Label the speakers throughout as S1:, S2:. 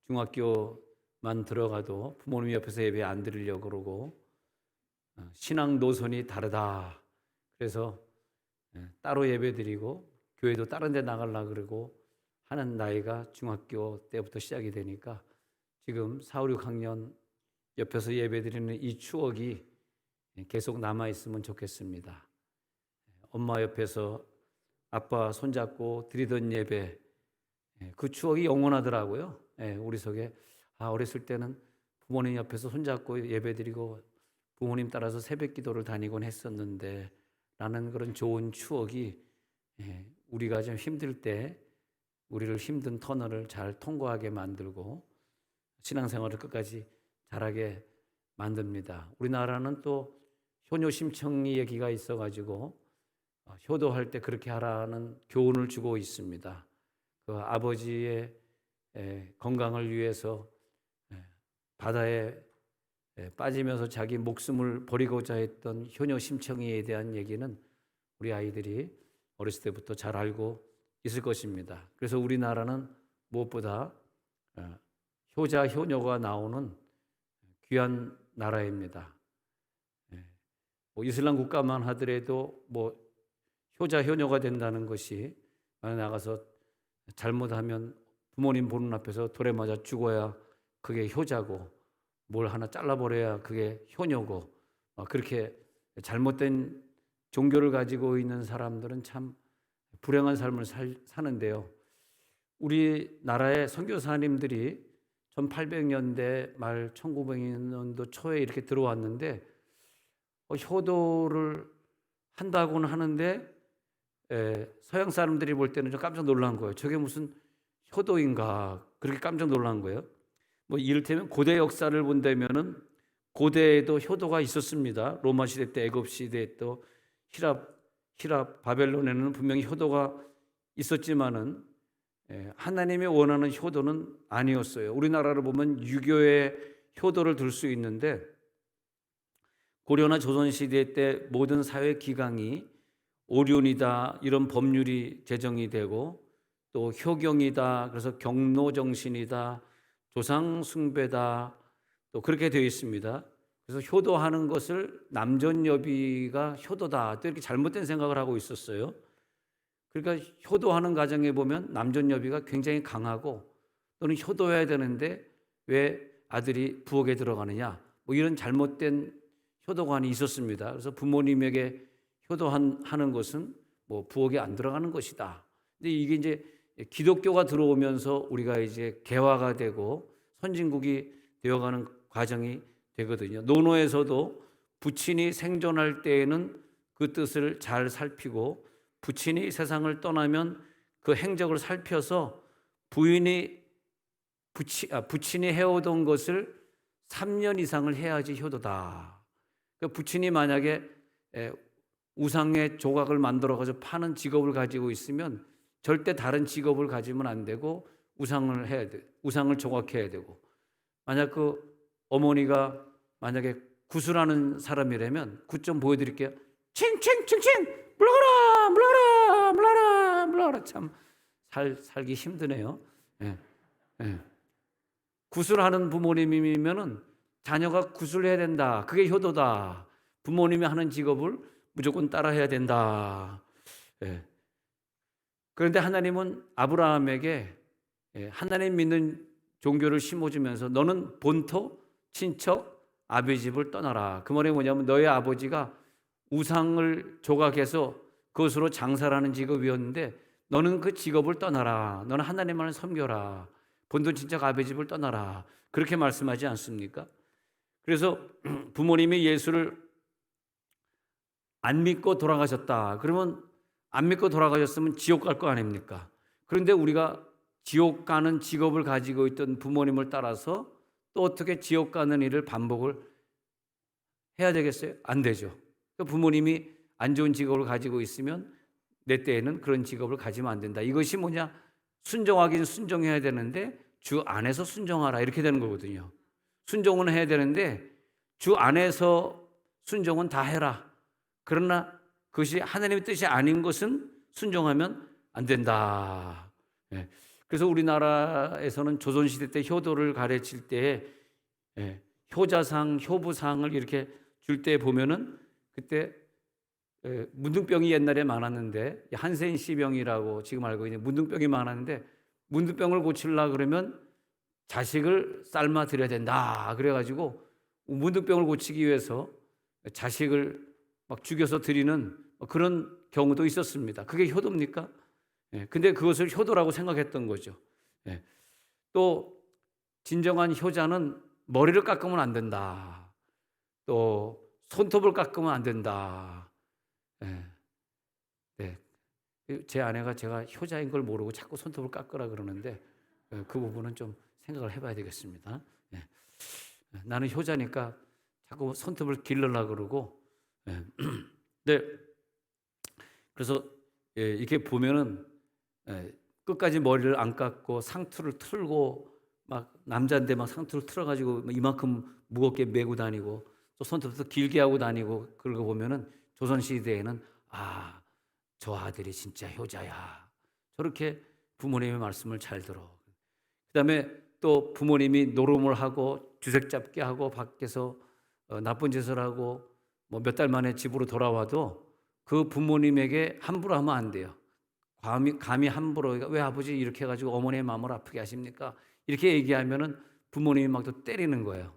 S1: 중학교만 들어가도 부모님 옆에서 예배 안 드리려고 그러고 신앙 노선이 다르다. 그래서 따로 예배 드리고 교회도 다른 데 나가려고 그러고 하는 나이가 중학교 때부터 시작이 되니까 지금 4, 5, 6학년 옆에서 예배 드리는 이 추억이 계속 남아있으면 좋겠습니다. 엄마 옆에서 아빠 손잡고 드리던 예배, 그 추억이 영원하더라고요. 우리 속에 어렸을 때는 부모님 옆에서 손잡고 예배드리고 부모님 따라서 새벽 기도를 다니곤 했었는데 라는 그런 좋은 추억이 우리가 좀 힘들 때 우리를 힘든 터널을 잘 통과하게 만들고 신앙생활을 끝까지 잘하게 만듭니다. 우리나라는 또 효녀심청이 얘기가 있어가지고 효도할 때 그렇게 하라는 교훈을 주고 있습니다. 그 아버지의 건강을 위해서 바다에 빠지면서 자기 목숨을 버리고자 했던 효녀 심청이에 대한 얘기는 우리 아이들이 어렸을 때부터 잘 알고 있을 것입니다. 그래서 우리나라는 무엇보다 효자, 효녀가 나오는 귀한 나라입니다. 이슬람 국가만 하더라도 효자, 효녀가 된다는 것이 만약 나가서 잘못하면 부모님 보는 앞에서 돌에 맞아 죽어야 그게 효자고 뭘 하나 잘라버려야 그게 효녀고 그렇게 잘못된 종교를 가지고 있는 사람들은 참 불행한 삶을 사는데요. 우리나라의 선교사님들이 1800년대 말 1900년도 초에 이렇게 들어왔는데 효도를 한다고는 하는데 서양 사람들이 볼 때는 좀 깜짝 놀란 거예요. 저게 무슨 효도인가 그렇게 깜짝 놀란 거예요. 이를테면 고대 역사를 본다면은 고대에도 효도가 있었습니다. 로마 시대 때, 애굽 시대 또 히랍 바벨론에는 분명히 효도가 있었지만은 하나님이 원하는 효도는 아니었어요. 우리나라를 보면 유교의 효도를 들 수 있는데 고려나 조선 시대 때 모든 사회 기강이 오륜이다 이런 법률이 제정이 되고 또 효경이다 그래서 경로 정신이다 조상 숭배다 또 그렇게 되어 있습니다. 그래서 효도하는 것을 남존여비가 효도다 또 이렇게 잘못된 생각을 하고 있었어요. 그러니까 효도하는 과정에 보면 남존여비가 굉장히 강하고 또는 효도해야 되는데 왜 아들이 부엌에 들어가느냐 이런 잘못된 효도관이 있었습니다. 그래서 부모님에게 효도하는 것은 부엌에 안 들어가는 것이다. 근데 이게 이제 기독교가 들어오면서 우리가 이제 개화가 되고 선진국이 되어가는 과정이 되거든요. 논어에서도 부친이 생존할 때에는 그 뜻을 잘 살피고 부친이 세상을 떠나면 그 행적을 살펴서 부친이 해오던 것을 3년 이상을 해야지 효도다. 그러니까 부친이 만약에 우상의 조각을 만들어가지고 파는 직업을 가지고 있으면 절대 다른 직업을 가지면 안 되고 우상을 해야 돼. 우상을 조각해야 되고 만약 그 어머니가 만약에 구슬하는 사람이라면 굿 좀 보여드릴게요. 칭칭칭칭 물러가라 참 살기 힘드네요. 구슬하는 부모님이면은 자녀가 구슬해야 된다. 그게 효도다. 부모님이 하는 직업을 무조건 따라해야 된다. 그런데 하나님은 아브라함에게 하나님 믿는 종교를 심어주면서 너는 본토, 친척, 아버지 집을 떠나라. 그 말이 뭐냐면 너의 아버지가 우상을 조각해서 그것으로 장사를 하는 직업이었는데 너는 그 직업을 떠나라. 너는 하나님만을 섬겨라. 본토, 친척, 아버지 집을 떠나라. 그렇게 말씀하지 않습니까? 그래서 부모님이 예수를 안 믿고 돌아가셨다. 그러면 안 믿고 돌아가셨으면 지옥 갈 거 아닙니까? 그런데 우리가 지옥 가는 직업을 가지고 있던 부모님을 따라서 또 어떻게 지옥 가는 일을 반복을 해야 되겠어요? 안 되죠. 부모님이 안 좋은 직업을 가지고 있으면 내 때에는 그런 직업을 가지면 안 된다. 이것이 뭐냐? 순종하긴 순종해야 되는데 주 안에서 순종하라 이렇게 되는 거거든요. 순종은 해야 되는데 주 안에서 순종은 다 해라. 그러나 그것이 하나님의 뜻이 아닌 것은 순종하면 안 된다. 그래서 우리나라에서는 조선시대 때 효도를 가르칠 때 효자상, 효부상을 이렇게 줄 때 보면은 그때 문둥병이 옛날에 많았는데 한센시병이라고 지금 알고 있는 문둥병이 많았는데 문둥병을 고치려 그러면 자식을 삶아 드려야 된다. 그래가지고 문둥병을 고치기 위해서 자식을 막 죽여서 드리는 그런 경우도 있었습니다. 그게 효도입니까? 근데 그것을 효도라고 생각했던 거죠. 또 진정한 효자는 머리를 깎으면 안 된다. 또 손톱을 깎으면 안 된다. 네. 제 아내가 제가 효자인 걸 모르고 자꾸 손톱을 깎으라 그러는데 그 부분은 좀 생각을 해봐야 되겠습니다. 나는 효자니까 자꾸 손톱을 기르려고 그러고. 네. 그래서 이렇게 보면은 끝까지 머리를 안 깎고 상투를 틀고 막 남자인데 막 상투를 틀어가지고 이만큼 무겁게 메고 다니고 또 손톱도 길게 하고 다니고 그러고 보면은 조선시대에는 저 아들이 진짜 효자야. 저렇게 부모님의 말씀을 잘 들어. 그다음에 또 부모님이 노름을 하고 주색 잡게 하고 밖에서 나쁜 짓을 하고 뭐 몇 달 만에 집으로 돌아와도 그 부모님에게 함부로 하면 안 돼요. 감히 함부로 왜 아버지 이렇게 해가지고 어머니의 마음을 아프게 하십니까? 이렇게 얘기하면은 부모님이 막 또 때리는 거예요.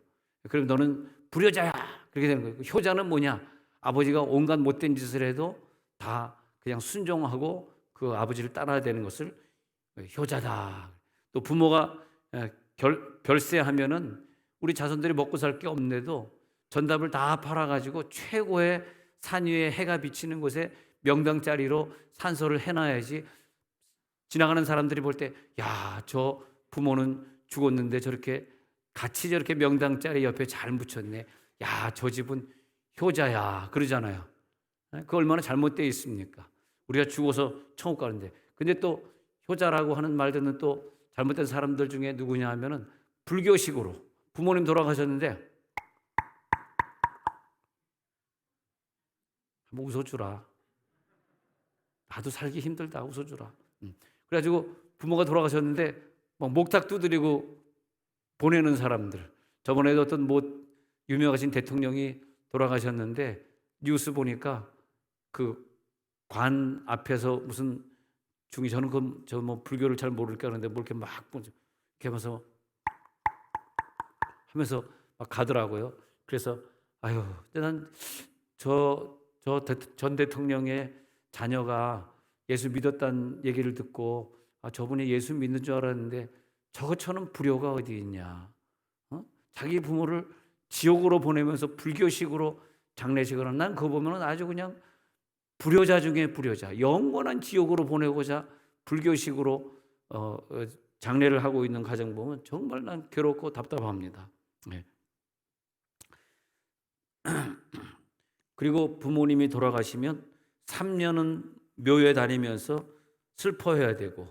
S1: 그럼 너는 불효자야. 그렇게 되는 거예요. 효자는 뭐냐? 아버지가 온갖 못된 짓을 해도 다 그냥 순종하고 그 아버지를 따라야 되는 것을 효자다. 또 부모가 별세하면은 우리 자손들이 먹고 살 게 없는데도 전답을 다 팔아가지고 최고의 산 위에 해가 비치는 곳에 명당자리로 산소를 해놔야지 지나가는 사람들이 볼 때 야, 저 부모는 죽었는데 저렇게 같이 저렇게 명당자리 옆에 잘 묻혔네. 야, 저 집은 효자야. 그러잖아요. 그 얼마나 잘못되어 있습니까? 우리가 죽어서 천국 가는데. 근데 또 효자라고 하는 말 듣는 또 잘못된 사람들 중에 누구냐 하면은 불교식으로 부모님 돌아가셨는데 한번 웃어주라. 나도 살기 힘들다. 웃어주라. 그래가지고 부모가 돌아가셨는데 막 목탁 두드리고 보내는 사람들. 저번에도 어떤 유명하신 대통령이 돌아가셨는데 뉴스 보니까 그 관 앞에서 무슨 저는 불교를 잘 모르니까 그러는데 뭐 이렇게 막 이렇게 하면서 막 가더라고요. 그래서 난 전 대통령의 자녀가 예수 믿었다는 얘기를 듣고 저분이 예수 믿는 줄 알았는데 저것처럼 불효가 어디 있냐. 자기 부모를 지옥으로 보내면서 불교식으로 장례식을 하는 난 그거 보면 아주 그냥 불효자 중에 불효자. 영원한 지옥으로 보내고자 불교식으로 장례를 하고 있는 가정 보면 정말 난 괴롭고 답답합니다. 그리고 부모님이 돌아가시면 3년은 묘에 다니면서 슬퍼해야 되고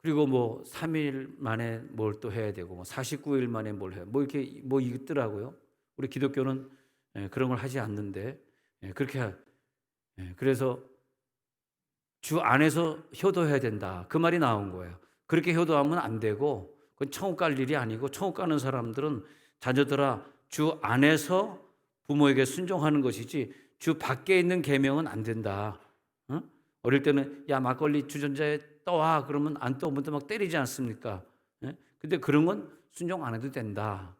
S1: 그리고 뭐 3일 만에 뭘 또 해야 되고 49일 만에 뭘 해요. 이렇게 있더라고요. 우리 기독교는 그런 걸 하지 않는데 그렇게 그래서 주 안에서 효도해야 된다. 그 말이 나온 거예요. 그렇게 효도하면 안 되고 그건 천국 갈 일이 아니고 천국 가는 사람들은 자녀들아 주 안에서 부모에게 순종하는 것이지 주 밖에 있는 계명은 안 된다. 어릴 때는 야 막걸리 주전자에 떠와 그러면 안 떠오면 또 막 때리지 않습니까? 근데 그런 건 순종 안 해도 된다.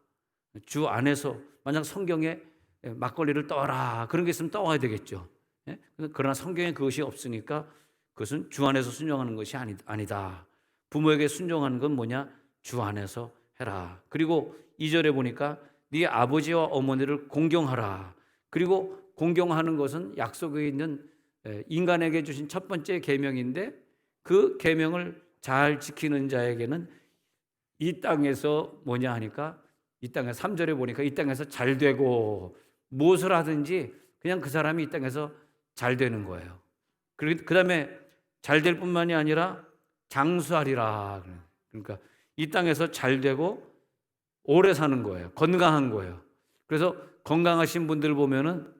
S1: 주 안에서 만약 성경에 막걸리를 떠라 그런 게 있으면 떠와야 되겠죠. 그러나 성경에 그것이 없으니까 그것은 주 안에서 순종하는 것이 아니다. 부모에게 순종하는 건 뭐냐? 주 안에서 해라. 그리고 2절에 보니까 네 아버지와 어머니를 공경하라. 그리고 공경하는 것은 약속에 있는 인간에게 주신 첫 번째 계명인데 그 계명을 잘 지키는 자에게는 이 땅에서 뭐냐 하니까 이 땅에 3절에 보니까 이 땅에서 잘 되고 무엇을 하든지 그냥 그 사람이 이 땅에서 잘 되는 거예요. 그 다음에 잘 될 뿐만이 아니라 장수하리라. 그러니까 이 땅에서 잘 되고 오래 사는 거예요. 건강한 거예요. 그래서 건강하신 분들 보면은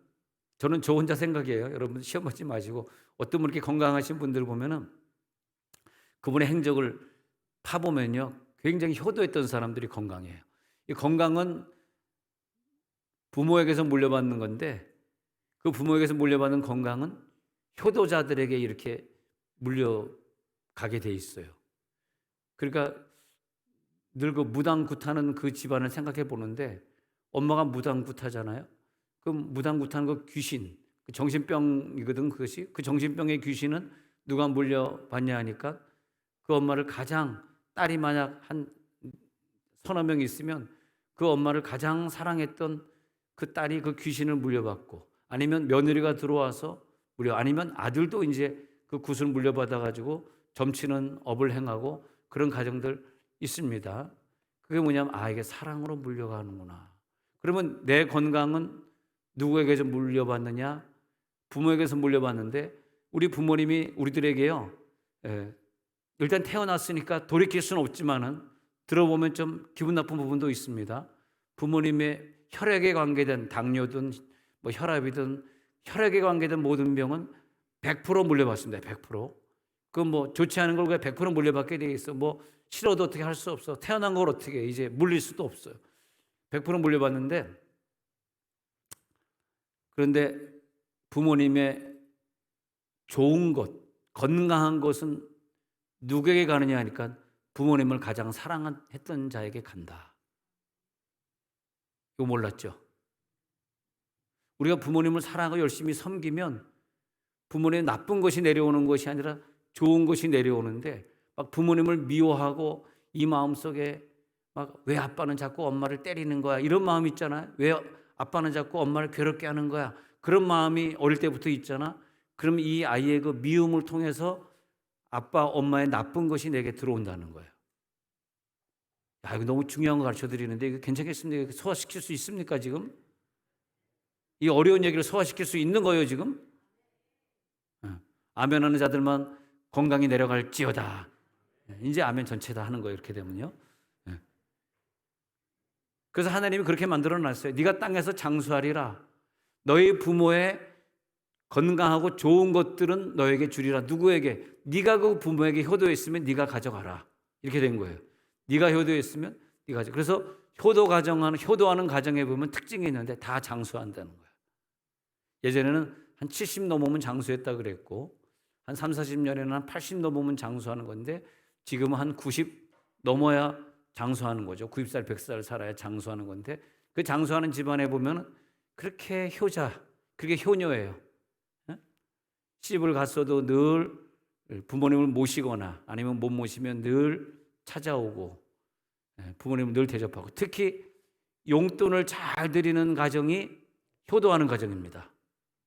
S1: 저는 저 혼자 생각이에요. 여러분 시험 보지 마시고 어떤 분 이렇게 건강하신 분들 보면은 그분의 행적을 파보면요, 굉장히 효도했던 사람들이 건강해요. 이 건강은 부모에게서 물려받는 건데, 그 부모에게서 물려받는 건강은 효도자들에게 이렇게 물려가게 돼 있어요. 그러니까 늘 그 무당굿하는 그 집안을 생각해 보는데, 엄마가 무당굿하잖아요. 그럼 무당굿하는 그 귀신, 그 정신병이거든. 그것이 그 정신병의 귀신은 누가 물려받냐 하니까, 그 엄마를 가장, 딸이 만약 한 서너 명 있으면 그 엄마를 가장 사랑했던 그 딸이 그 귀신을 물려받고, 아니면 며느리가 들어와서 아니면 아들도 이제 그 굿을 물려받아 가지고 점치는 업을 행하고 그런 가정들 있습니다. 그게 뭐냐면, 이게 사랑으로 물려가는구나. 그러면 내 건강은 누구에게서 물려받느냐? 부모에게서 물려받는데, 우리 부모님이 우리들에게요, 일단 태어났으니까 돌이킬 수는 없지만은 들어보면 좀 기분 나쁜 부분도 있습니다. 부모님의 혈액에 관계된 당뇨든 뭐 혈압이든 혈액에 관계된 모든 병은 100% 물려받습니다. 100%. 그 뭐 좋지 않은 걸 100% 물려받게 돼 있어. 뭐 싫어도 어떻게 할 수 없어. 태어난 걸 어떻게 이제 물릴 수도 없어요. 100% 물려받는데, 그런데 부모님의 좋은 것, 건강한 것은 누구에게 가느냐 하니까 부모님을 가장 사랑했던 자에게 간다. 이거 몰랐죠? 우리가 부모님을 사랑하고 열심히 섬기면 부모님의 나쁜 것이 내려오는 것이 아니라 좋은 것이 내려오는데, 막 부모님을 미워하고 이 마음속에 막 왜 아빠는 자꾸 엄마를 때리는 거야, 이런 마음 있잖아요. 왜 아빠는 자꾸 엄마를 괴롭게 하는 거야, 그런 마음이 어릴 때부터 있잖아. 그럼 이 아이의 그 미움을 통해서 아빠 엄마의 나쁜 것이 내게 들어온다는 거예요. 이거 너무 중요한 거 가르쳐 드리는데 이거 괜찮겠습니까? 소화시킬 수 있습니까 지금? 이 어려운 얘기를 소화시킬 수 있는 거예요 지금? 아멘하는 자들만 건강이 내려갈지어다. 이제 아멘 전체 다 하는 거예요 이렇게 되면요. 그래서 하나님이 그렇게 만들어 놨어요. 네가 땅에서 장수하리라. 너희 부모의 건강하고 좋은 것들은 너에게 주리라. 누구에게? 네가 그 부모에게 효도했으면 네가 가져가라. 이렇게 된 거예요. 네가 효도했으면 네가 가져. 그래서 효도하는 가정에 보면 특징이 있는데 다 장수한다는 거예요. 예전에는 한 70 넘으면 장수했다 그랬고, 한 3, 40년에는 한 80 넘으면 장수하는 건데, 지금은 한 90 넘어야 장수하는 거죠. 90살, 100살 살아야 장수하는 건데, 그 장수하는 집안에 보면 그렇게 그렇게 효녀예요. 시집을 갔어도 늘 부모님을 모시거나 아니면 못 모시면 늘 찾아오고 부모님을 늘 대접하고, 특히 용돈을 잘 드리는 가정이 효도하는 가정입니다.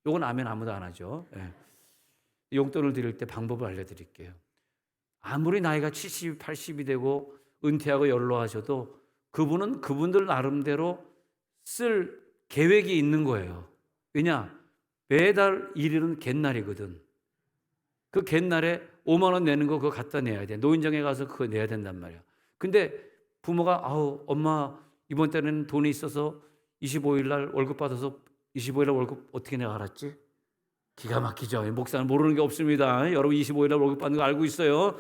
S1: 이건 아멘 아무도 안 하죠. 용돈을 드릴 때 방법을 알려드릴게요. 아무리 나이가 70, 80이 되고 은퇴하고 연로하셔도 그분은 그분들 나름대로 쓸 계획이 있는 거예요. 왜냐? 매달 1일은 갯날이거든. 그 갯날에 5만 원 내는 거 그거 갖다 내야 돼. 노인정에 가서 그거 내야 된단 말이야. 근데 부모가 엄마 이번 달에는 돈이 있어서 25일 날 월급 받아서 25일 날 월급 어떻게 내가 알았지? 기가 막히죠. 목사는 모르는 게 없습니다. 여러분 25일 날 월급 받는 거 알고 있어요.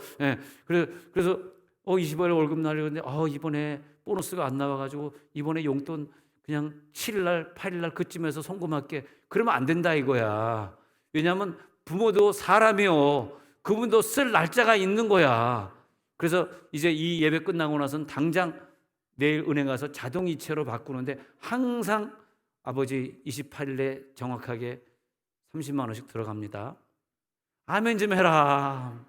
S1: 그래서 25일 날 월급 날이었는데 이번에 보너스가 안 나와가지고 이번에 용돈 그냥 7일 날 8일 날 그쯤에서 송금할게. 그러면 안 된다 이거야. 왜냐하면 부모도 사람이요. 그분도 쓸 날짜가 있는 거야. 그래서 이제 이 예배 끝나고 나서는 당장 내일 은행 가서 자동이체로 바꾸는데 항상 아버지 28일에 정확하게 30만 원씩 들어갑니다. 아멘 좀 해라.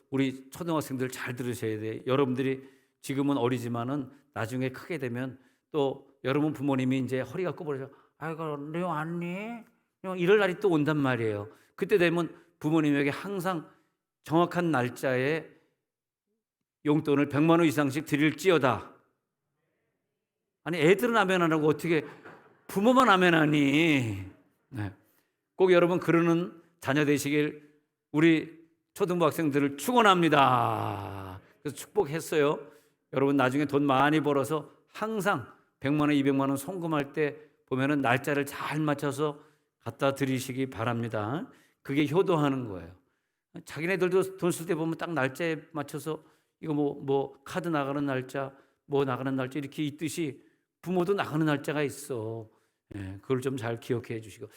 S1: 우리 초등학생들 잘 들으셔야 돼. 여러분들이 지금은 어리지만은 나중에 크게 되면 또 여러분 부모님이 이제 허리가 구부러져. 너 왔니? 이럴 날이 또 온단 말이에요. 그때 되면 부모님에게 항상 정확한 날짜에 용돈을 100만 원 이상씩 드릴지어다. 아니 애들은 아멘 안 하고 어떻게 부모만 아멘 하니? 꼭 여러분 그러는 자녀 되시길 우리 초등부 학생들을 축원합니다. 그래서 축복했어요. 여러분 나중에 돈 많이 벌어서 항상 100만 원, 200만 원 송금할 때 보면은 날짜를 잘 맞춰서 갖다 드리시기 바랍니다. 그게 효도하는 거예요. 자기네들도 돈 쓸 때 보면 딱 날짜에 맞춰서 이거 뭐 카드 나가는 날짜, 뭐 나가는 날짜 이렇게 있듯이 부모도 나가는 날짜가 있어. 예, 그걸 좀 잘 기억해 주시고.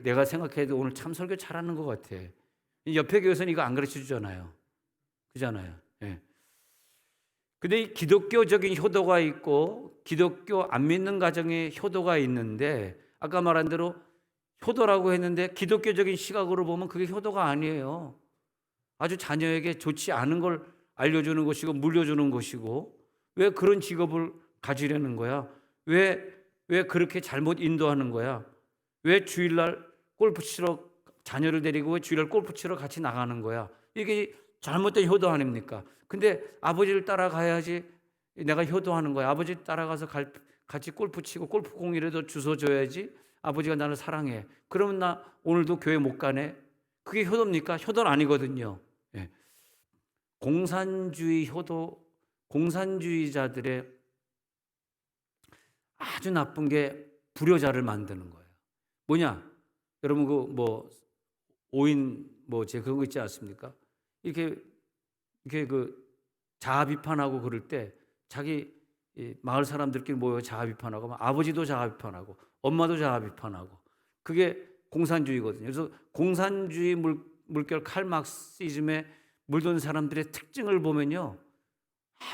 S1: 내가 생각해도 오늘 참 설교 잘하는 것 같아. 옆에 교회에서는 이거 안 가르쳐 주잖아요. 그잖아요. 예. 근데 이 기독교적인 효도가 있고 기독교 안 믿는 가정에 효도가 있는데, 아까 말한 대로 효도라고 했는데 기독교적인 시각으로 보면 그게 효도가 아니에요. 아주 자녀에게 좋지 않은 걸 알려주는 것이고 물려주는 것이고, 왜 그런 직업을 가지려는 거야? 왜 그렇게 잘못 인도하는 거야? 왜 주일날 골프 치러 자녀를 데리고 왜 주일날 골프 치러 같이 나가는 거야? 이게 잘못된 효도 아닙니까? 근데 아버지를 따라가야지 내가 효도하는 거야. 아버지 따라가서 같이 골프 치고 골프공이라도 주워줘야지 아버지가 나를 사랑해. 그러면 나 오늘도 교회 못 가네? 그게 효도입니까? 효도는 아니거든요. 예. 공산주의 효도, 공산주의자들의 아주 나쁜 게 불효자를 만드는 거예요. 뭐냐? 여러분 그 5인 제 그런 거 있지 않습니까? 이렇게 그 자아 비판하고 그럴 때 자기 마을 사람들끼리 모여 자아 비판하고, 아버지도 자아 비판하고 엄마도 자아 비판하고, 그게 공산주의거든요. 그래서 공산주의 물결 칼막시즘에 물든 사람들의 특징을 보면요,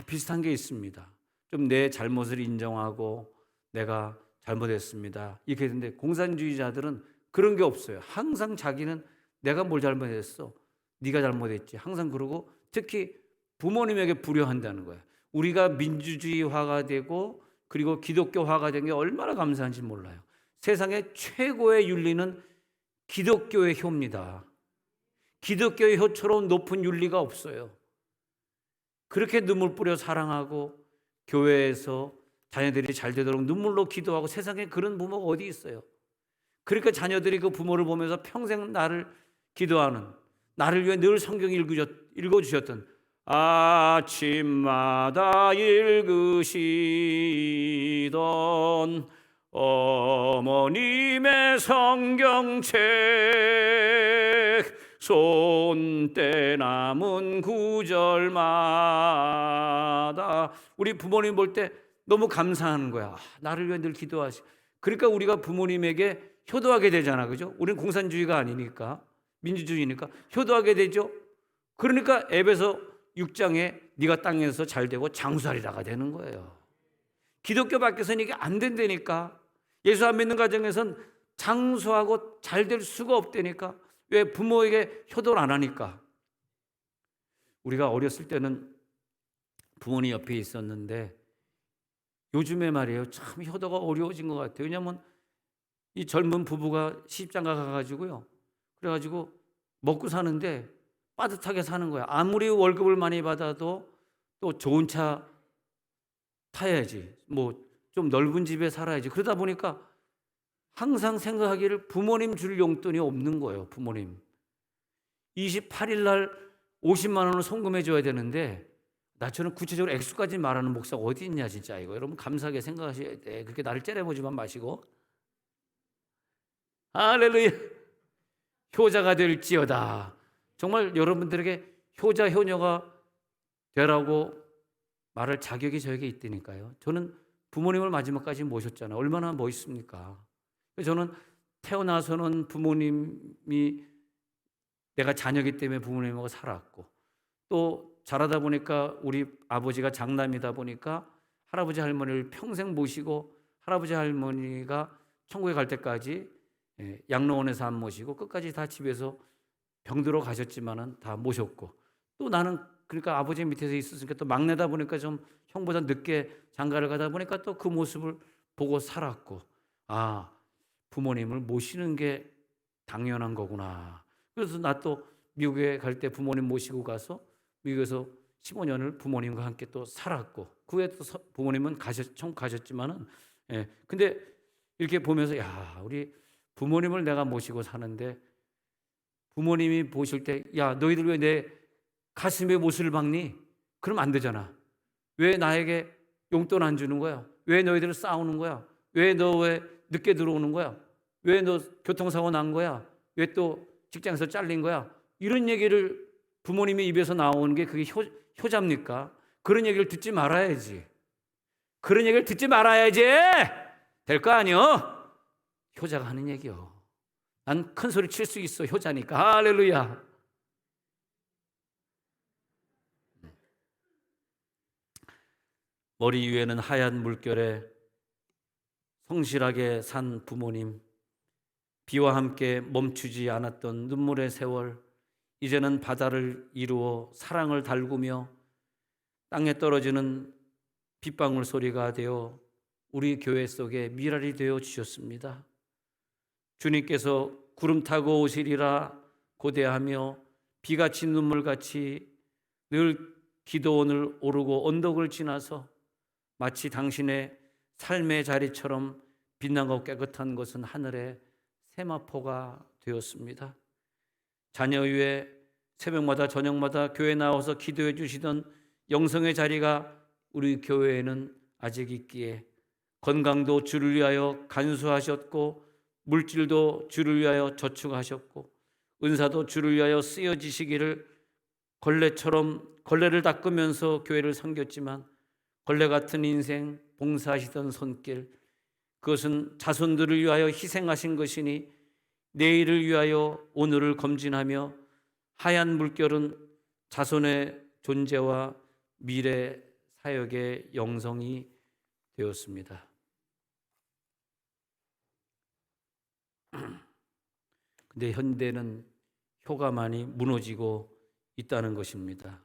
S1: 비슷한 게 있습니다. 좀 내 잘못을 인정하고 내가 잘못했습니다 이렇게 했는데, 공산주의자들은 그런 게 없어요. 항상 자기는 내가 뭘 잘못했어, 네가 잘못했지, 항상 그러고, 특히 부모님에게 불효한다는 거예요. 우리가 민주주의화가 되고 그리고 기독교화가 된 게 얼마나 감사한지 몰라요. 세상의 최고의 윤리는 기독교의 효입니다. 기독교의 효처럼 높은 윤리가 없어요. 그렇게 눈물 뿌려 사랑하고 교회에서 자녀들이 잘 되도록 눈물로 기도하고, 세상에 그런 부모가 어디 있어요? 그러니까 자녀들이 그 부모를 보면서 평생 나를 기도하는, 나를 위해 늘 성경 읽어주셨던, 아침마다 읽으시던 어머님의 성경책, 손때 남은 구절마다 우리 부모님 볼 때 너무 감사하는 거야. 나를 위해 늘 기도하시. 그러니까 우리가 부모님에게 효도하게 되잖아, 그죠? 우리는 공산주의가 아니니까, 민주주의니까 효도하게 되죠. 그러니까 에베소 6장에 네가 땅에서 잘 되고 장수하리라가 되는 거예요. 기독교 밖에서는 이게 안 된다니까. 예수 안 믿는 가정에선 장수하고 잘 될 수가 없다니까. 왜? 부모에게 효도를 안 하니까. 우리가 어렸을 때는 부모님 옆에 있었는데 요즘에 말이에요, 참 효도가 어려워진 것 같아요. 왜냐하면 이 젊은 부부가 시집장가 가가지고요, 그래가지고 먹고 사는데 빠듯하게 사는 거야. 아무리 월급을 많이 받아도 또 좋은 차 타야지, 좀 넓은 집에 살아야지. 그러다 보니까 항상 생각하기를 부모님 줄 용돈이 없는 거예요. 부모님 28일 날 50만 원을 송금해 줘야 되는데, 나처럼 구체적으로 액수까지 말하는 목사가 어디 있냐 진짜. 이거 여러분 감사하게 생각하셔야 돼. 그렇게 나를 째려보지만 마시고, 할렐루야, 효자가 될지어다. 정말 여러분들에게 효자 효녀가 되라고 말할 자격이 저에게 있다니까요. 저는 부모님을 마지막까지 모셨잖아요. 얼마나 멋있습니까? 저는 태어나서는 부모님이, 내가 자녀이기 때문에 부모님하고 살았고, 또 자라다 보니까 우리 아버지가 장남이다 보니까 할아버지 할머니를 평생 모시고, 할아버지 할머니가 천국에 갈 때까지 양로원에서 안 모시고 끝까지 다 집에서 병들어 가셨지만은 다 모셨고, 또 나는 그러니까 아버지 밑에서 있었으니까 또 막내다 보니까 좀 형보다 늦게 장가를 가다 보니까 또 그 모습을 보고 살았고, 부모님을 모시는 게 당연한 거구나. 그래서 나 또 미국에 갈 때 부모님 모시고 가서 미국에서 15년을 부모님과 함께 또 살았고, 그 후에 또 부모님은 천국 가셨지만은, 근데 이렇게 보면서 우리 부모님을 내가 모시고 사는데, 부모님이 보실 때 너희들 왜 내 가슴에 못을 박니? 그러면 안 되잖아. 왜 나에게 용돈 안 주는 거야? 왜 너희들 싸우는 거야? 왜 늦게 들어오는 거야? 왜 너 교통사고 난 거야? 왜 또 직장에서 잘린 거야? 이런 얘기를 부모님의 입에서 나오는 게 그게 효자입니까? 그런 얘기를 듣지 말아야지. 그런 얘기를 듣지 말아야지. 될 거 아니요? 효자가 하는 얘기요. 난 큰 소리 칠 수 있어. 효자니까. 할렐루야. 머리 위에는 하얀 물결에 성실하게 산 부모님, 비와 함께 멈추지 않았던 눈물의 세월, 이제는 바다를 이루어 사랑을 달구며 땅에 떨어지는 빗방울 소리가 되어 우리 교회 속에 미랄이 되어 주셨습니다. 주님께서 구름 타고 오시리라 고대하며 비같이 눈물같이 늘 기도원을 오르고 언덕을 지나서 마치 당신의 삶의 자리처럼 빛나고 깨끗한 것은 하늘의 세마포가 되었습니다. 자녀 위에 새벽마다 저녁마다 교회 나와서 기도해 주시던 영성의 자리가 우리 교회에는 아직 있기에 건강도 주를 위하여 간수하셨고 물질도 주를 위하여 저축하셨고 은사도 주를 위하여 쓰여지시기를 걸레를 닦으면서 교회를 섬겼지만 걸레 같은 인생 봉사하시던 손길, 그것은 자손들을 위하여 희생하신 것이니 내일을 위하여 오늘을 검진하며 하얀 물결은 자손의 존재와 미래 사역의 영성이 되었습니다. 근데 현대는 효가만이 무너지고 있다는 것입니다.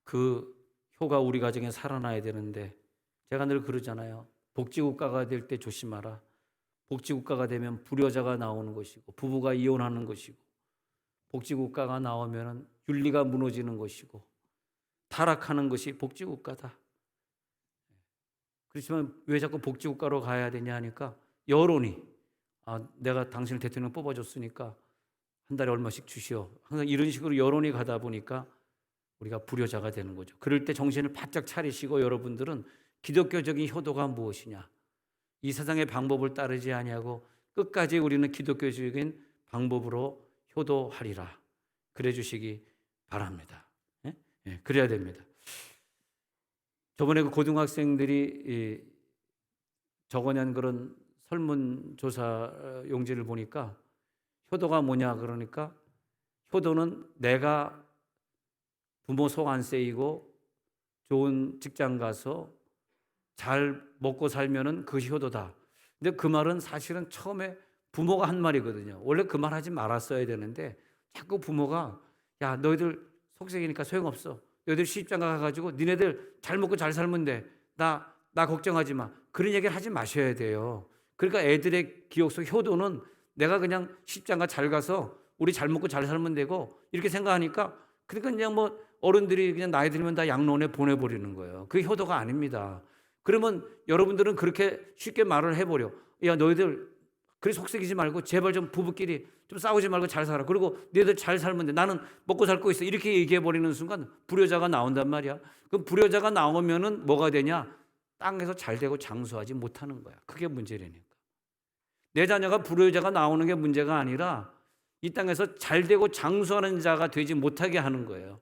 S1: 그 효가 우리 가정에 살아나야 되는데, 제가 늘 그러잖아요. 복지국가가 될 때 조심하라. 복지국가가 되면 불효자가 나오는 것이고 부부가 이혼하는 것이고, 복지국가가 나오면 윤리가 무너지는 것이고 타락하는 것이 복지국가다. 그렇지만 왜 자꾸 복지국가로 가야 되냐 하니까 여론이, 내가 당신을 대통령 뽑아줬으니까 한 달에 얼마씩 주시오. 항상 이런 식으로 여론이 가다 보니까 우리가 불효자가 되는 거죠. 그럴 때 정신을 바짝 차리시고 여러분들은 기독교적인 효도가 무엇이냐, 이 세상의 방법을 따르지 아니하고 끝까지 우리는 기독교적인 방법으로 효도하리라. 그래 주시기 바랍니다. 그래야 됩니다. 저번에 그 고등학생들이 적어낸 그런 설문조사 용지를 보니까 효도가 뭐냐 그러니까, 효도는 내가 부모 속 안 쓰이고 좋은 직장 가서 잘 먹고 살면은 그것이 효도다. 근데 그 말은 사실은 처음에 부모가 한 말이거든요. 원래 그 말 하지 말았어야 되는데 자꾸 부모가, 야 너희들 속색이니까 소용없어. 너희들 시집장가 가가지고 니네들 잘 먹고 잘 살면 돼. 나 걱정하지 마. 그런 얘기를 하지 마셔야 돼요. 그러니까 애들의 기억 속 효도는 내가 그냥 시집장가 잘 가서 우리 잘 먹고 잘 살면 되고 이렇게 생각하니까, 그러니까 그냥 뭐 어른들이 그냥 나이 들면 다 양로원에 보내버리는 거예요. 그게 효도가 아닙니다. 그러면 여러분들은 그렇게 쉽게 말을 해버려. 야 너희들 그래 속색이지 말고 제발 좀 부부끼리 좀 싸우지 말고 잘 살아. 그리고 너희들 잘 살면 돼. 나는 먹고 살 거 있어. 이렇게 얘기해버리는 순간 불효자가 나온단 말이야. 그럼 불효자가 나오면은 뭐가 되냐? 땅에서 잘 되고 장수하지 못하는 거야. 그게 문제라니까. 내 자녀가 불효자가 나오는 게 문제가 아니라 이 땅에서 잘 되고 장수하는 자가 되지 못하게 하는 거예요.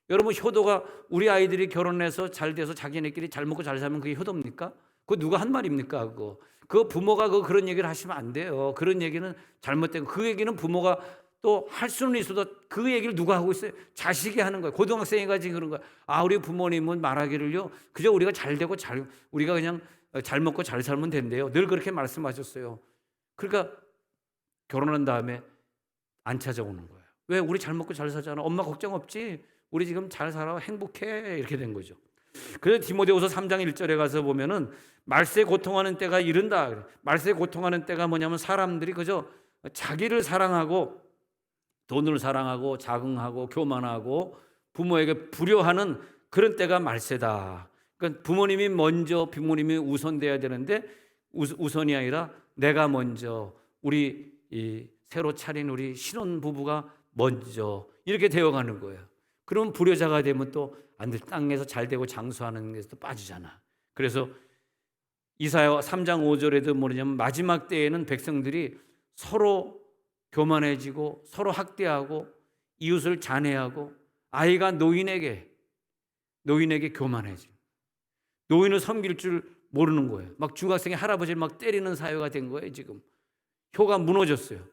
S1: 여러분, 효도가 우리 아이들이 결혼해서 잘 돼서 자기네끼리 잘 먹고 잘 살면 그게 효도입니까? 그거 누가 한 말입니까? 그거 부모가 그런 얘기를 하시면 안 돼요. 그런 얘기는 잘못된, 그 얘기는 부모가 또 할 수는 있어도 그 얘기를 누가 하고 있어요? 자식이 하는 거예요. 고등학생이 가지고 그런 거예요. 우리 부모님은 말하기를요, 그저 우리가 잘 되고 우리가 그냥 잘 먹고 잘 살면 된대요. 늘 그렇게 말씀하셨어요. 그러니까 결혼한 다음에 안 찾아오는 거예요. 왜? 우리 잘 먹고 잘 살잖아. 엄마 걱정 없지? 우리 지금 잘 살아. 행복해. 이렇게 된 거죠. 그래서 디모데후서 3장 1절에 가서 보면은 말세에 고통하는 때가 이른다. 말세에 고통하는 때가 뭐냐면 사람들이 그저 자기를 사랑하고 돈을 사랑하고 자긍하고 교만하고 부모에게 불효하는 그런 때가 말세다. 그러니까 부모님이 먼저, 부모님이 우선돼야 되는데 우선이 아니라 내가 먼저, 우리 새로 차린 우리 신혼부부가 먼저 이렇게 되어가는 거예요. 그럼 불효자가 되면 또 안 돼. 땅에서 잘 되고 장수하는 데서 또 빠지잖아. 그래서 이사야 3장 5절에도 뭐냐면 마지막 때에는 백성들이 서로 교만해지고 서로 학대하고 이웃을 잔해하고 아이가 노인에게 교만해지. 노인을 섬길 줄 모르는 거예요. 막 중학생이 할아버지를 막 때리는 사회가 된 거예요. 지금 효가 무너졌어요.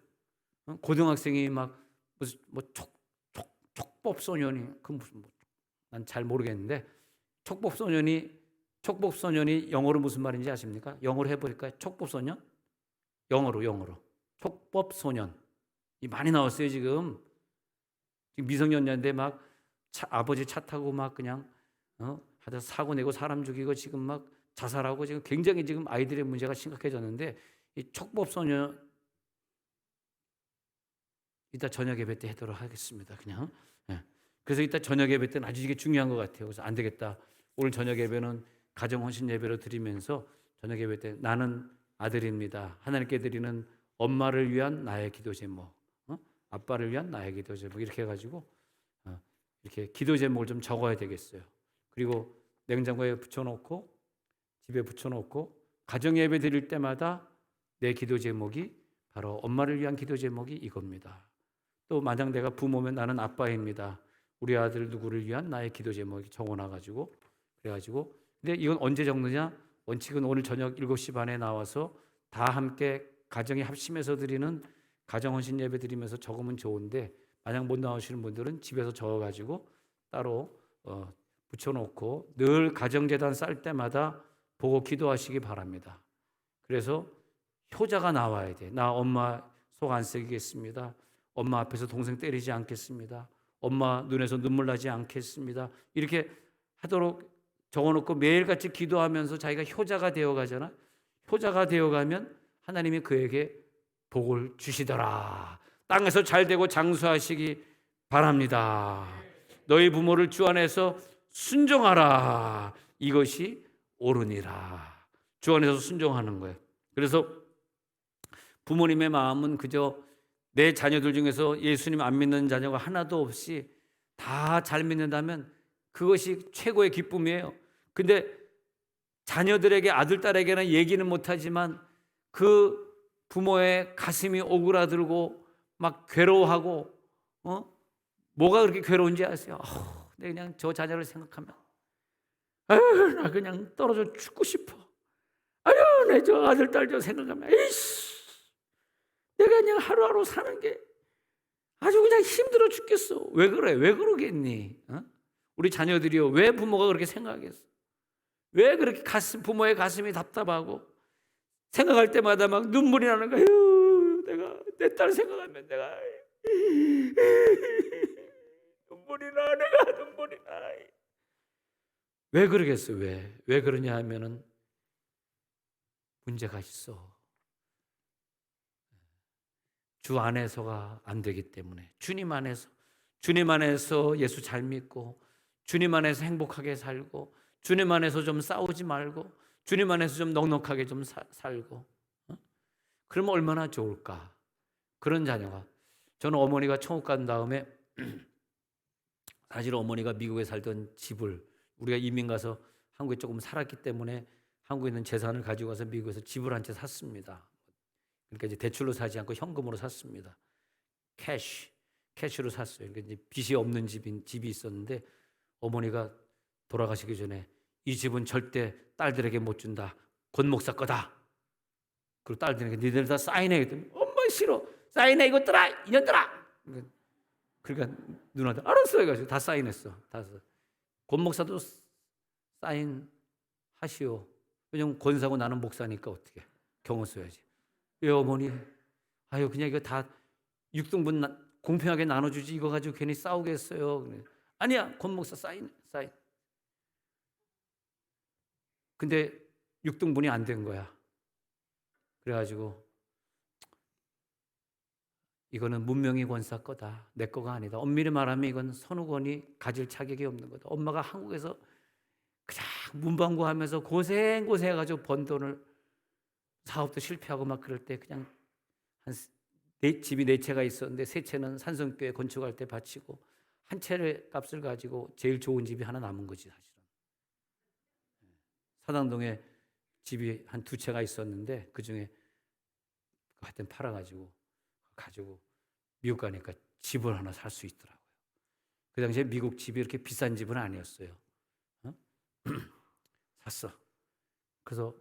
S1: 고등학생이 막 무슨 뭐 촉법 소년이 그 무슨 난 잘 모르겠는데 촉법 소년이 영어로 무슨 말인지 아십니까? 영어로 해보니까 촉법 소년 영어로 촉법 소년 이 많이 나왔어요. 지금 미성년자인데 막 아버지 차 타고 막 그냥 하다 사고 내고 사람 죽이고 지금 막 자살하고 지금 굉장히 지금 아이들의 문제가 심각해졌는데 이 촉법 소년 이따 저녁 예배 때 하도록 하겠습니다. 그냥. 예. 그래서 이따 저녁 예배 때는 아주 이게 중요한 것 같아요. 그래서 안 되겠다. 오늘 저녁 예배는 가정 헌신 예배로 드리면서 저녁 예배 때 나는 아들입니다. 하나님께 드리는 엄마를 위한 나의 기도 제목, 아빠를 위한 나의 기도 제목 이렇게 해가지고 이렇게 기도 제목을 좀 적어야 되겠어요. 그리고 냉장고에 붙여놓고 집에 붙여놓고 가정 예배 드릴 때마다 내 기도 제목이 바로 엄마를 위한 기도 제목이 이겁니다. 또 만약 내가 부모면 나는 아빠입니다. 우리 아들 누구를 위한 나의 기도 제목이 적어놔가지고 그래가지고 근데 이건 언제 적느냐? 원칙은 오늘 저녁 7시 반에 나와서 다 함께 가정에 합심해서 드리는 가정 헌신 예배 드리면서 적으면 좋은데 만약 못 나오시는 분들은 집에서 적어가지고 따로 붙여놓고 늘 가정재단 쌀 때마다 보고 기도하시기 바랍니다. 그래서 효자가 나와야 돼. 나 엄마 속 안 썩이겠습니다. 엄마 앞에서 동생 때리지 않겠습니다. 엄마 눈에서 눈물 나지 않겠습니다. 이렇게 하도록 적어놓고 매일같이 기도하면서 자기가 효자가 되어가잖아. 효자가 되어가면 하나님이 그에게 복을 주시더라. 땅에서 잘되고 장수하시기 바랍니다. 너희 부모를 주 안에서 순종하라. 이것이 옳으니라. 주 안에서 순종하는 거예요. 그래서 부모님의 마음은 그저 내 자녀들 중에서 예수님 안 믿는 자녀가 하나도 없이 다 잘 믿는다면 그것이 최고의 기쁨이에요. 근데 자녀들에게 아들, 딸에게는 얘기는 못하지만 그 부모의 가슴이 오그라들고 막 괴로워하고 뭐가 그렇게 괴로운지 아세요? 내가 그냥 저 자녀를 생각하면 나 그냥 떨어져 죽고 싶어. 내 저 아들, 딸 저 생각하면 내가 그냥 하루하루 사는 게 아주 그냥 힘들어 죽겠어. 왜 그래? 왜 그러겠니? 우리 자녀들이요. 왜 부모가 그렇게 생각하겠어? 왜 그렇게 부모의 가슴이 답답하고 생각할 때마다 막 눈물이 나는 거야. 내가 내 딸 생각하면 내가 눈물이 나. 내가 눈물이 나. 왜 그러겠어? 왜 그러냐 하면은 문제가 있어. 주 안에서가 안 되기 때문에 주님 안에서 예수 잘 믿고 주님 안에서 행복하게 살고 주님 안에서 좀 싸우지 말고 주님 안에서 좀 넉넉하게 좀 살고 그러면 얼마나 좋을까? 그런 자녀가 저는 어머니가 천국 간 다음에 사실 어머니가 미국에 살던 집을 우리가 이민 가서 한국에 조금 살았기 때문에 한국에 있는 재산을 가지고 가서 미국에서 집을 한 채 샀습니다. 그러니까 이제 대출로 사지 않고 현금으로 샀습니다. 캐시로 샀어요. 그러니까 이제 빚이 없는 집이 있었는데 어머니가 돌아가시기 전에 이 집은 절대 딸들에게 못 준다. 권 목사 거다. 그리고 딸들에게 니들 다 사인해. 그랬더니 엄마 싫어. 사인해 이것들아 이년들아. 그러니까 누나들 알았어 해가지고 다 사인했어. 권 목사도 사인하시오. 왜냐면 권 사고 나는 목사니까 어떻게 경호 써야지. 왜 어머니? 그냥 이거 다 6등분 공평하게 나눠주지 이거 가지고 괜히 싸우겠어요. 아니야 권 목사 사인. 근데 6등분이 안 된 거야. 그래가지고 이거는 문명희 권사 거다. 내 거가 아니다. 엄밀히 말하면 이건 선우권이 가질 자격이 없는 거다. 엄마가 한국에서 그냥 문방구하면서 고생해가지고 번 돈을 사업도 실패하고 막 그럴 때 그냥 집이 4채가 있었는데 3채는 산성교회 건축할 때 바치고 한 채의 값을 가지고 제일 좋은 집이 하나 남은 거지 사실은. 사당동에 집이 한 2채가 있었는데 그중에 하여튼 팔아가지고 가지고 미국 가니까 집을 하나 살 수 있더라고요. 그 당시에 미국 집이 이렇게 비싼 집은 아니었어요. 어? 샀어. 그래서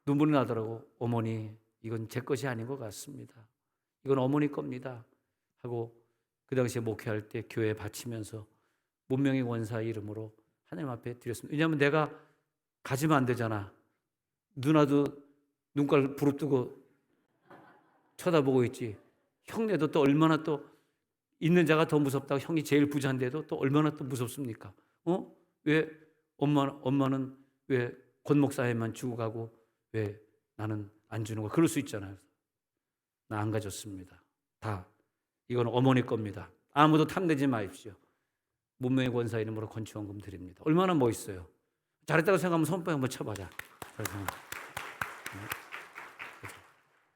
S1: 눈물이 나더라고. 어머니, 이건 제 것이 아닌 것 같습니다. 이건 어머니 겁니다. 하고 그 당시에 목회할 때 교회에 바치면서 문명의 원사 이름으로 하나님 앞에 드렸습니다. 왜냐하면 내가 가지면 안 되잖아. 누나도 눈깔 부릅뜨고 쳐다보고 있지. 형네도 또 얼마나 또 있는 자가 더 무섭다고, 형이 제일 부자인데도 또 얼마나 또 무섭습니까? 왜 엄마는 왜 권 목사에만 주고 가고 왜 나는 안 주는 거? 그럴 수 있잖아요. 나 안 가졌습니다. 다 이건 어머니 겁니다. 아무도 탐내지 마십시오. 문명의 권사 이름으로 건축원금 드립니다. 얼마나 멋있어요. 잘했다고 생각하면 손뼉 한번 쳐봐자.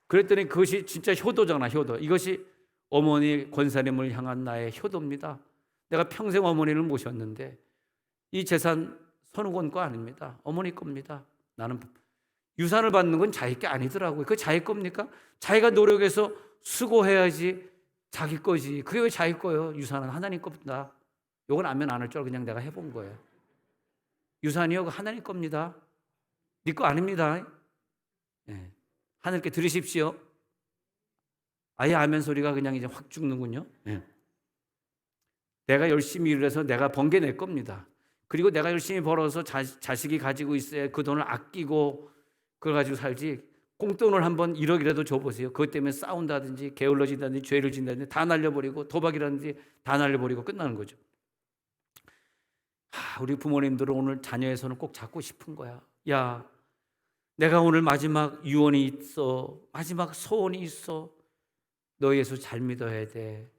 S1: 그랬더니 그것이 진짜 효도잖아. 효도. 이것이 어머니 권사님을 향한 나의 효도입니다. 내가 평생 어머니를 모셨는데 이 재산 선우권 거 아닙니다. 어머니 겁니다. 나는 유산을 받는 건 자기 게 아니더라고요. 그게 자기 겁니까? 자기가 노력해서 수고해야지 자기 거지. 그게 왜 자기 거예요? 유산은 하나님 겁니다. 요건 아면 안 할 줄 알고 그냥 내가 해본 거예요. 유산이요? 하나님 겁니다. 네 거 아닙니다. 네. 하늘께 들으십시오. 아예 아멘 소리가 그냥 이제 확 죽는군요. 네. 내가 열심히 일해서 내가 번 게 내 겁니다. 그리고 내가 열심히 벌어서 자식이 가지고 있어야 그 돈을 아끼고 그걸 가지고 살지. 꽁돈을 한번 1억이라도 줘보세요. 그것 때문에 싸운다든지 게을러진다든지 죄를 진다든지 다 날려버리고 도박이라든지 다 날려버리고 끝나는 거죠. 우리 부모님들은 오늘 자녀의 손을 꼭 잡고 싶은 거야. 야, 내가 오늘 마지막 유언이 있어. 마지막 소원이 있어. 너 예수 잘 믿어야 돼.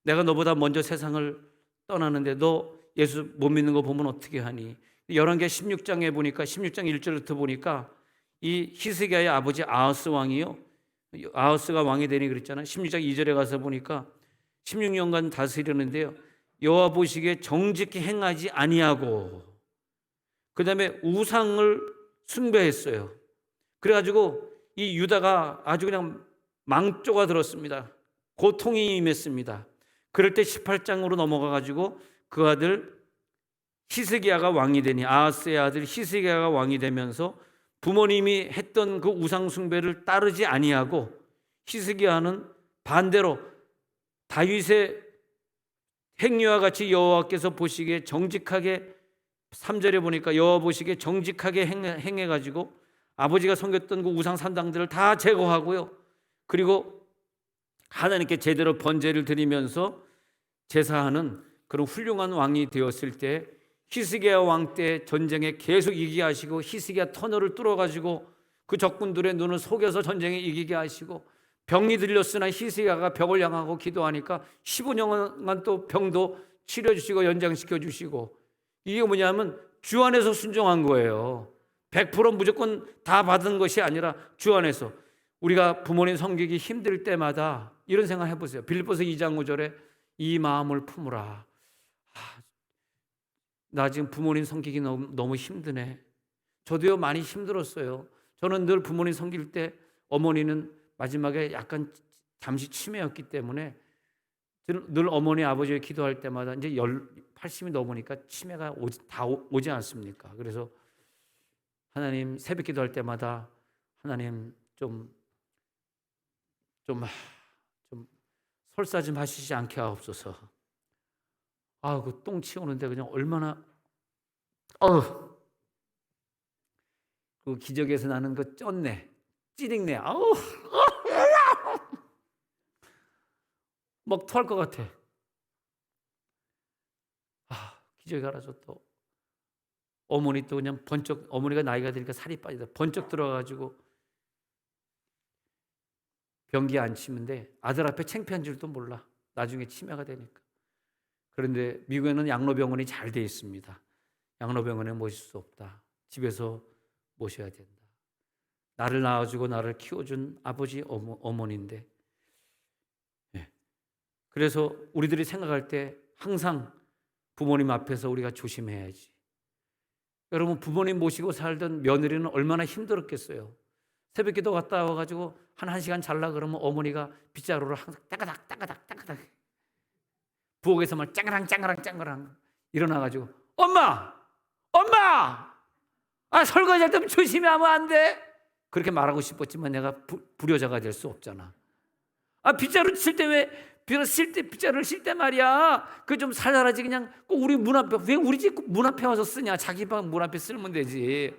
S1: 내가 너보다 먼저 세상을 떠나는데 너 예수 못 믿는 거 보면 어떻게 하니? 열왕기 16장에 보니까 16장 1절부터 보니까 이 히스기야의 아버지 아하스 왕이요. 아하스가 왕이 되니 그랬잖아요. 16장 2절에 가서 보니까 16년간 다스리는데요. 여호와 보시기에 정직히 행하지 아니하고 그다음에 우상을 숭배했어요. 그래가지고 이 유다가 아주 그냥 망조가 들었습니다. 고통이 임했습니다. 그럴 때 18장으로 넘어가가지고 그 아들 히스기야가 왕이 되니 아하스의 아들 히스기야가 왕이 되면서 부모님이 했던 그 우상 숭배를 따르지 아니하고 히스기야는 반대로 다윗의 행위와 같이 여호와께서 보시기에 정직하게 3절에 보니까 여호와 보시기에 정직하게 행해가지고 아버지가 섬겼던 그 우상 산당들을 다 제거하고요. 그리고 하나님께 제대로 번제를 드리면서 제사하는 그런 훌륭한 왕이 되었을 때 히스기야 왕 때 전쟁에 계속 이기게 하시고 히스기야 터널을 뚫어가지고 그 적군들의 눈을 속여서 전쟁에 이기게 하시고 병이 들렸으나 히스기야가 벽을 향하고 기도하니까 15년간 또 병도 치료해주시고 연장시켜 주시고 이게 뭐냐면 주 안에서 순종한 거예요. 100% 무조건 다 받은 것이 아니라 주 안에서. 우리가 부모님 섬기기 힘들 때마다 이런 생각 해보세요. 빌립보서 2장 5절에 이 마음을 품으라. 나 지금 부모님 섬기기 너무 힘드네. 저도요 많이 힘들었어요. 저는 늘 부모님 섬길 때 어머니는 마지막에 약간 잠시 치매였기 때문에 늘 어머니 아버지의 기도할 때마다 이제 80이 넘으니까 치매가 오지 않습니까? 그래서 하나님 새벽 기도할 때마다 하나님 좀 설사 좀 하시지 않게 하옵소서. 그 똥 치우는데 그냥 얼마나 그 기저귀에서 나는 그 쩐내, 찌릿내, 막 토할 것 같아. 기저귀 갈아줘 또. 어머니 또 그냥 번쩍, 어머니가 나이가 드니까 살이 빠지다 번쩍 들어가가지고 변기 안 치는데 아들 앞에 창피한 줄도 몰라. 나중에 치매가 되니까. 그런데 미국에는 양로병원이 잘 돼 있습니다. 양로병원에 모실 수 없다. 집에서 모셔야 된다. 나를 낳아주고 나를 키워준 아버지 어머니인데 그래서 우리들이 생각할 때 항상 부모님 앞에서 우리가 조심해야지. 여러분 부모님 모시고 살던 며느리는 얼마나 힘들었겠어요. 새벽기도 갔다 와가지고 한 1시간 잘라 그러면 어머니가 빗자루로 항상 따가닥 부엌에서 막 짱그랑 일어나가지고 엄마 설거지할 때 조심히 하면 안 돼. 그렇게 말하고 싶었지만 내가 불효자가 될 수 없잖아. 빗자루 칠 때 빗자루를 칠 때 말이야, 그 좀 살살하지. 그냥 꼭 우리 문 앞에, 왜 우리 집 문 앞에 와서 쓰냐? 자기 방 문 앞에 쓰면 되지.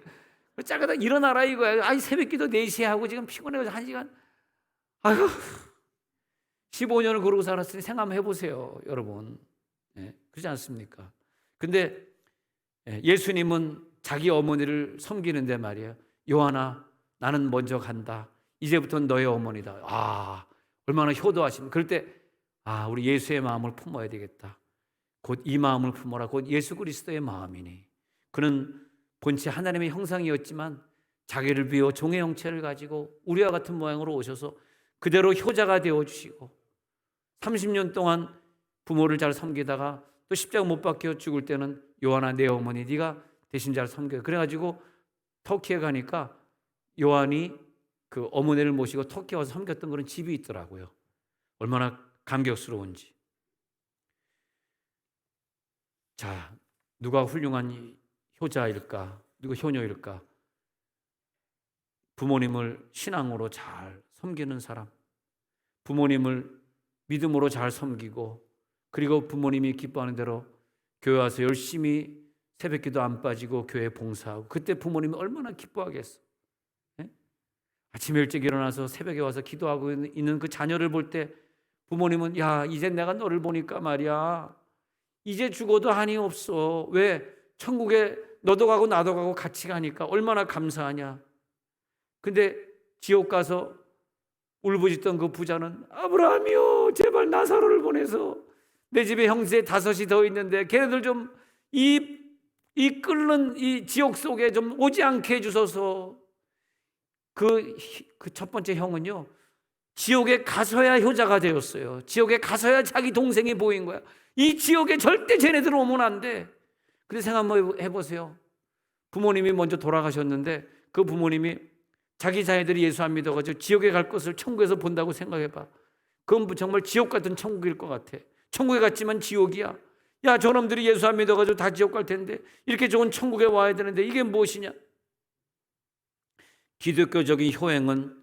S1: 짜가다 일어나라 이거야. 새벽기도 4시에 하고 지금 피곤해서 1시간. 아유, 15년을 그러고 살았으니 생각 한번 해보세요, 여러분. 그렇지 않습니까? 근데 예수님은 자기 어머니를 섬기는데 말이에요. 요한아, 나는 먼저 간다. 이제부터는 너의 어머니다. 얼마나 효도하십니까? 그럴 때 우리 예수의 마음을 품어야 되겠다. 곧 이 마음을 품어라. 곧 예수 그리스도의 마음이니. 그는 본체 하나님의 형상이었지만 자기를 비워 종의 형체를 가지고 우리와 같은 모양으로 오셔서 그대로 효자가 되어주시고 30년 동안 부모를 잘 섬기다가 또 십자가 못 박혀 죽을 때는 요한아, 내 어머니 네가 대신 잘 섬겨. 그래가지고 터키에 가니까 요한이 그 어머니를 모시고 터키에 와서 섬겼던 그런 집이 있더라고요. 얼마나 감격스러운지. 자, 누가 훌륭한 효자일까? 누가 효녀일까? 부모님을 신앙으로 잘 섬기는 사람, 부모님을 믿음으로 잘 섬기고, 그리고 부모님이 기뻐하는 대로 교회 와서 열심히 새벽기도 안 빠지고 교회 봉사하고, 그때 부모님이 얼마나 기뻐하겠어. 아침에 일찍 일어나서 새벽에 와서 기도하고 있는 그 자녀를 볼 때 부모님은 이제 내가 너를 보니까 말이야, 이제 죽어도 한이 없어. 왜? 천국에 너도 가고 나도 가고 같이 가니까 얼마나 감사하냐. 근데 지옥 가서 울부짖던 그 부자는 아브라함이요, 제발 나사로를 보내서 내 집에 형제 5이 더 있는데 걔네들 좀 이 끓는 이 지옥 속에 좀 오지 않게 해주소서. 그 첫 번째 형은요, 지옥에 가서야 효자가 되었어요. 지옥에 가서야 자기 동생이 보인 거야. 이 지옥에 절대 쟤네들 오면 안 돼. 근데 생각 한번 해보세요. 부모님이 먼저 돌아가셨는데 그 부모님이 자기 자녀들이 예수 안 믿어가지고 지옥에 갈 것을 천국에서 본다고 생각해봐. 그건 정말 지옥 같은 천국일 것 같아. 천국에 갔지만 지옥이야. 저놈들이 예수 안 믿어가지고 다 지옥 갈 텐데 이렇게 좋은 천국에 와야 되는데 이게 무엇이냐? 기독교적인 효행은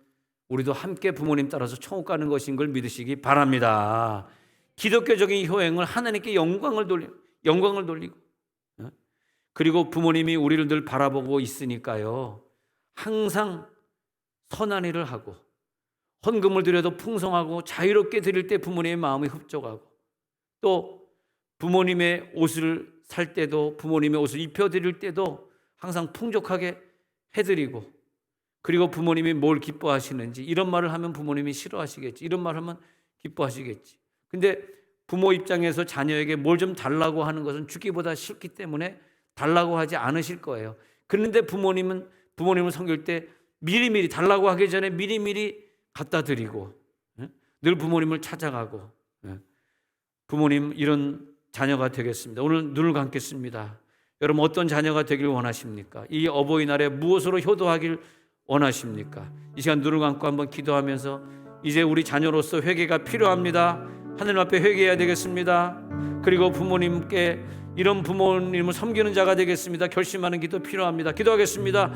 S1: 우리도 함께 부모님 따라서 천국 가는 것인 걸 믿으시기 바랍니다. 기독교적인 효행을 하나님께 영광을 돌리고, 그리고 부모님이 우리를 늘 바라보고 있으니까요, 항상 선한 일을 하고 헌금을 드려도 풍성하고 자유롭게 드릴 때 부모님의 마음이 흡족하고, 또 부모님의 옷을 살 때도 부모님의 옷을 입혀드릴 때도 항상 풍족하게 해드리고, 그리고 부모님이 뭘 기뻐하시는지, 이런 말을 하면 부모님이 싫어하시겠지, 이런 말을 하면 기뻐하시겠지. 근데 부모 입장에서 자녀에게 뭘 좀 달라고 하는 것은 주기보다 싫기 때문에 달라고 하지 않으실 거예요. 그런데 부모님을 섬길 때 미리미리 달라고 하기 전에 미리미리 갖다 드리고, 늘 부모님을 찾아가고, 부모님 이런 자녀가 되겠습니다. 오늘 눈을 감겠습니다. 여러분, 어떤 자녀가 되길 원하십니까? 이 어버이날에 무엇으로 효도하길 원하십니까? 이 시간 눈을 감고 한번 기도하면서 이제 우리 자녀로서 회개가 필요합니다. 하나님 앞에 회개해야 되겠습니다. 그리고 부모님께 이런 부모님을 섬기는 자가 되겠습니다. 결심하는 기도 필요합니다. 기도하겠습니다.